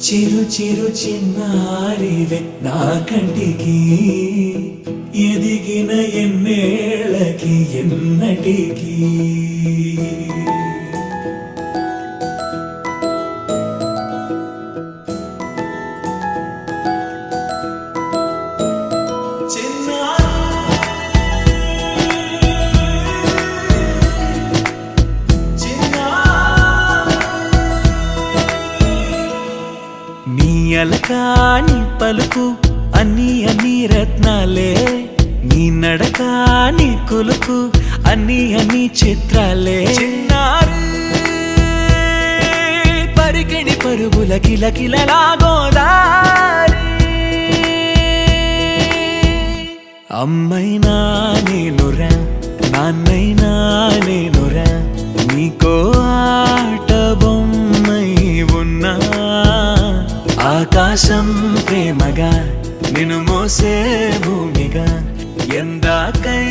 చిరు చిరు చిన్నారివే నా కంటికి ఎదిగిన ఎన్నేళ్ళకి ఎన్నటికి అలకాని పలుకు అన్ని అన్ని రత్నాలే నీ నడకాని కులుకు అన్ని అన్ని చిత్రాలే చిన్నారు పరికిణి పరుగుల కిలకిలలా గోదారి అమ్మైనా నేనురా నాన్నైనా నేనురా నీకో ఆట బొమ్మై ఉన్నా ఆకాశం ప్రేమగా నిన్ను మోసే భూమిగా ఎందాకై